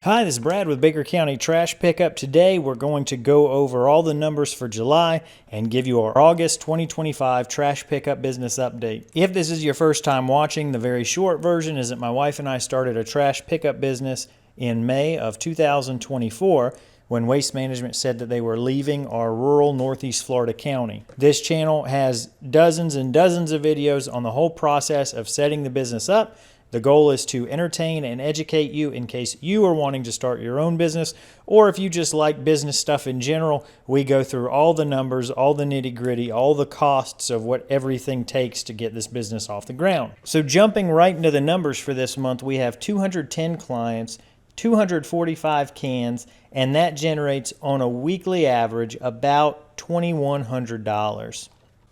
Hi, this is Brad with Baker County Trash Pickup. Today we're going to go over all the numbers for July and give you our August 2025 trash pickup business update. If this is your first time watching, the very short version is that my wife and I started a trash pickup business in May of 2024 when Waste Management said that they were leaving our rural Northeast Florida county. This channel has dozens and dozens of videos on the whole process of setting the business up. The goal is to entertain and educate you in case you are wanting to start your own business, or if you just like business stuff in general. We go through all the numbers, all the nitty-gritty, all the costs of what everything takes to get this business off the ground. So jumping right into the numbers for this month, we have 210 clients, 245 cans, and that generates on a weekly average about $2,100.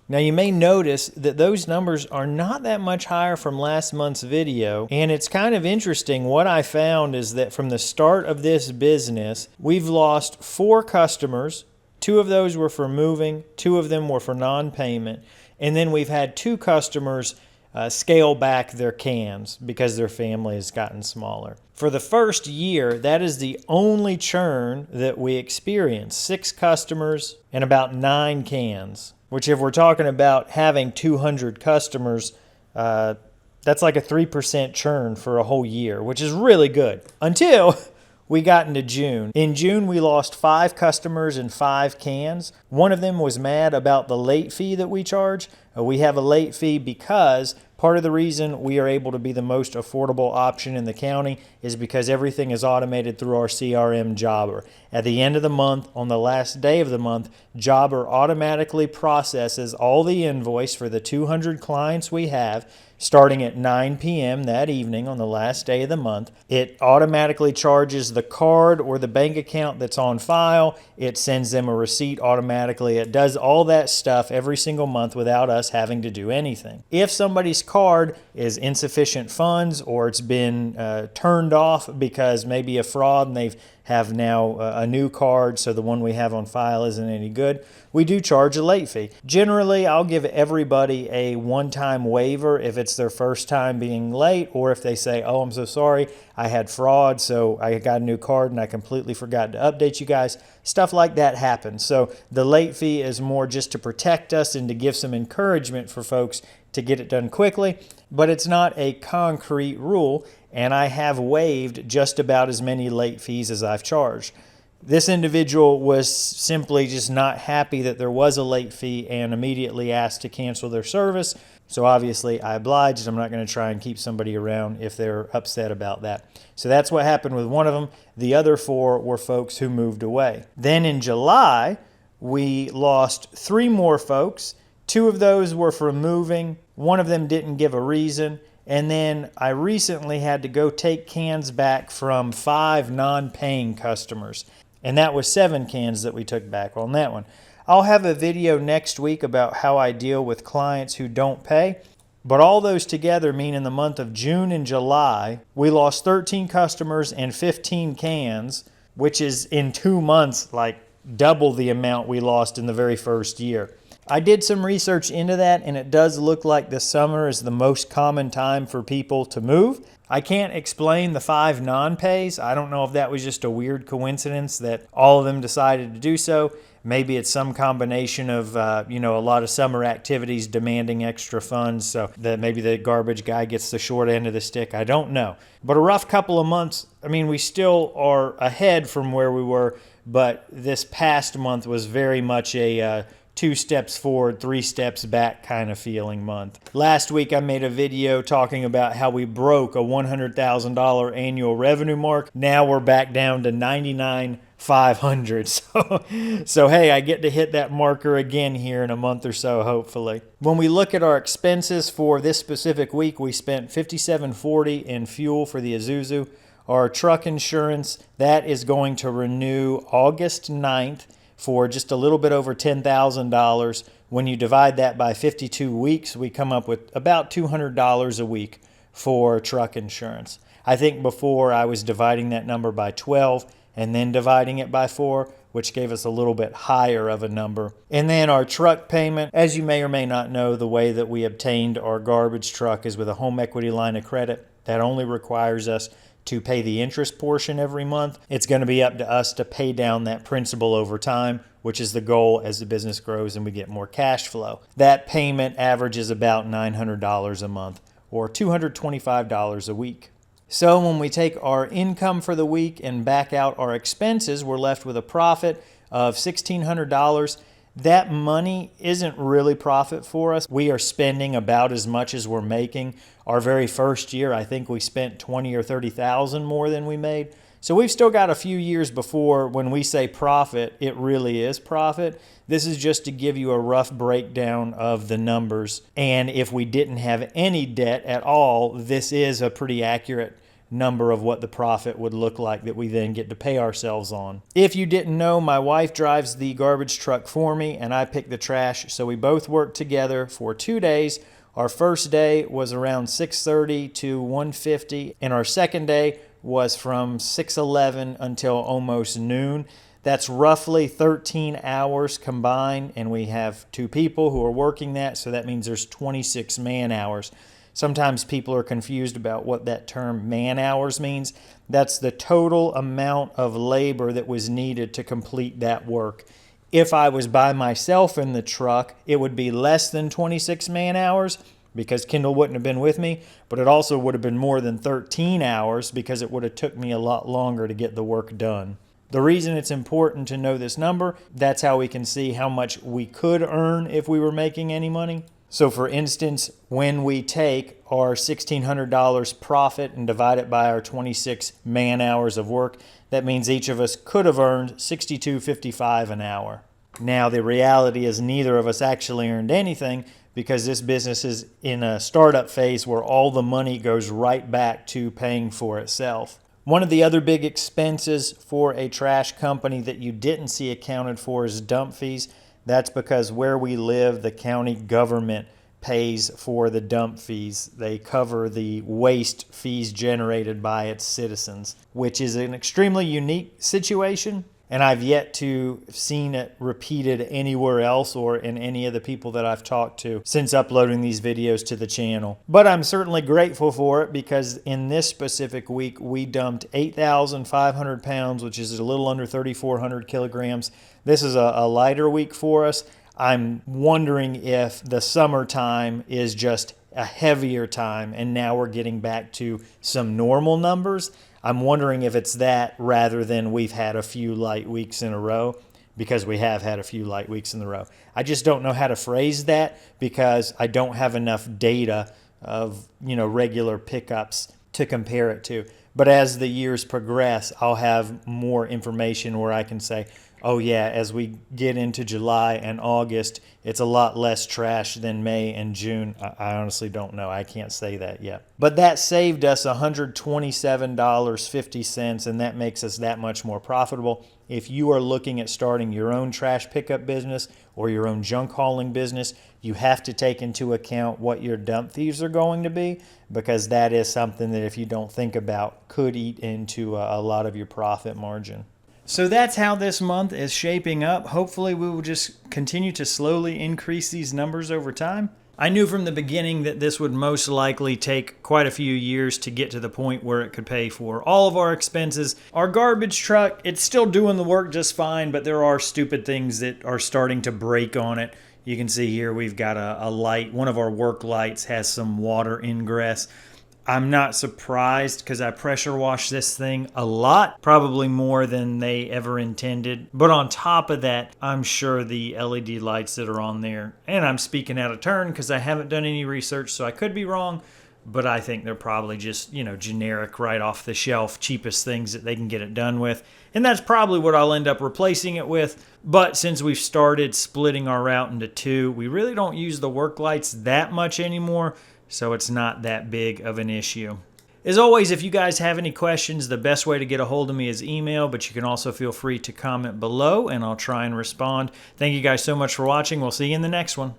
Now you may notice that those numbers are not that much higher from last month's video, and it's kind of interesting. What I found is that from the start of this business, we've lost 4 customers. 2 of those were for moving, 2 of them were for non-payment, and then we've had 2 customers scale back their cans because their family has gotten smaller. For the first year, that is the only churn that we experienced. 6 customers and about 9 cans. Which, if we're talking about having 200 customers, that's like a 3% churn for a whole year, which is really good. Until we got into June. In June, we lost 5 customers and 5 cans. One of them was mad about the late fee that we charge. We have a late fee because part of the reason we are able to be the most affordable option in the county is because everything is automated through our CRM Jobber. At the end of the month, on the last day of the month, Jobber automatically processes all the invoice for the 200 clients we have, starting at 9 p.m. that evening on the last day of the month. It automatically charges the card or the bank account that's on file. It sends them a receipt automatically. It does all that stuff every single month without us having to do anything. If somebody's card is insufficient funds or it's been turned off because maybe a fraud and they've have now a new card, so the one we have on file isn't any good, we do charge a late fee. Generally, I'll give everybody a one-time waiver if it's their first time being late, or if they say, oh, I'm so sorry, I had fraud, so I got a new card and I completely forgot to update you guys. Stuff like that happens. So the late fee is more just to protect us and to give some encouragement for folks to get it done quickly, but it's not a concrete rule, and I have waived just about as many late fees as I've charged. This individual was simply just not happy that there was a late fee and immediately asked to cancel their service. So obviously I obliged. I'm not going to try and keep somebody around if they're upset about that. So that's what happened with one of them. The other 4 were folks who moved away. Then in July, we lost 3 more folks. 2 of those were for moving. One of them didn't give a reason. And then I recently had to go take cans back from 5 non-paying customers. And that was 7 cans that we took back on that one. I'll have a video next week about how I deal with clients who don't pay. But all those together mean in the month of June and July, we lost 13 customers and 15 cans, which is in 2 months like double the amount we lost in the very first year. I did some research into that, and it does look like the summer is the most common time for people to move. I can't explain the 5 non-pays. I don't know if that was just a weird coincidence that all of them decided to do so. Maybe it's some combination of, a lot of summer activities demanding extra funds, so that maybe the garbage guy gets the short end of the stick. I don't know. But a rough couple of months. I mean, we still are ahead from where we were, but this past month was very much a 2 steps forward, 3 steps back kind of feeling month. Last week I made a video talking about how we broke a $100,000 annual revenue mark. Now we're back down to $99,500. So hey, I get to hit that marker again here in a month or so, hopefully. When we look at our expenses for this specific week, we spent $57.40 in fuel for the Isuzu. Our truck insurance, that is going to renew August 9th. For just a little bit over $10,000. When you divide that by 52 weeks, we come up with about $200 a week for truck insurance. I think before I was dividing that number by 12 and then dividing it by 4, which gave us a little bit higher of a number. And then our truck payment, as you may or may not know, the way that we obtained our garbage truck is with a home equity line of credit. That only requires us to pay the interest portion every month. It's going to be up to us to pay down that principal over time, which is the goal as the business grows and we get more cash flow. That payment averages about $900 a month, or $225 a week. So when we take our income for the week and back out our expenses, we're left with a profit of $1,600. That money isn't really profit for us. We are spending about as much as we're making. Our very first year, I think we spent $20,000 or $30,000 more than we made. So we've still got a few years before when we say profit, it really is profit. This is just to give you a rough breakdown of the numbers. And if we didn't have any debt at all, this is a pretty accurate number of what the profit would look like that we then get to pay ourselves on. If you didn't know, my wife drives the garbage truck for me and I pick the trash. So we both work together for 2 days. Our first day was around 6:30 to 1:50, and our second day was from 6:11 until almost noon. That's roughly 13 hours combined, and we have 2 people who are working that, so that means there's 26 man hours. Sometimes people are confused about what that term man hours means. That's the total amount of labor that was needed to complete that work. If I was by myself in the truck, it would be less than 26 man hours because Kendall wouldn't have been with me, but it also would have been more than 13 hours because it would have took me a lot longer to get the work done. The reason it's important to know this number, that's how we can see how much we could earn if we were making any money. So for instance, when we take our $1,600 profit and divide it by our 26 man hours of work, that means each of us could have earned $62.55 an hour. Now the reality is neither of us actually earned anything because this business is in a startup phase where all the money goes right back to paying for itself. One of the other big expenses for a trash company that you didn't see accounted for is dump fees. That's because where we live, the county government pays for the dump fees. They cover the waste fees generated by its citizens, which is an extremely unique situation. And I've yet to have seen it repeated anywhere else or in any of the people that I've talked to since uploading these videos to the channel. But I'm certainly grateful for it because in this specific week, we dumped 8,500 pounds, which is a little under 3,400 kilograms. This is a lighter week for us. I'm wondering if the summertime is just a heavier time and now we're getting back to some normal numbers. I'm wondering if it's that rather than we've had a few light weeks in a row, because we have had a few light weeks in a row. I just don't know how to phrase that because I don't have enough data of, regular pickups to compare it to. But as the years progress, I'll have more information where I can say, oh yeah, as we get into July and August, it's a lot less trash than May and June. I honestly don't know. I can't say that yet. But that saved us $127.50, and that makes us that much more profitable. If you are looking at starting your own trash pickup business or your own junk hauling business, you have to take into account what your dump fees are going to be, because that is something that if you don't think about could eat into a lot of your profit margin. So that's how this month is shaping up. Hopefully we will just continue to slowly increase these numbers over time. I knew from the beginning that this would most likely take quite a few years to get to the point where it could pay for all of our expenses. Our garbage truck, it's still doing the work just fine, but there are stupid things that are starting to break on it. You can see here we've got a light. One of our work lights has some water ingress. I'm not surprised because I pressure washed this thing a lot, probably more than they ever intended. But on top of that, I'm sure the LED lights that are on there, and I'm speaking out of turn because I haven't done any research, so I could be wrong, but I think they're probably just, generic, right off the shelf, cheapest things that they can get it done with. And that's probably what I'll end up replacing it with. But since we've started splitting our route into 2, we really don't use the work lights that much anymore. So it's not that big of an issue. As always, if you guys have any questions, the best way to get a hold of me is email, but you can also feel free to comment below and I'll try and respond. Thank you guys so much for watching. We'll see you in the next one.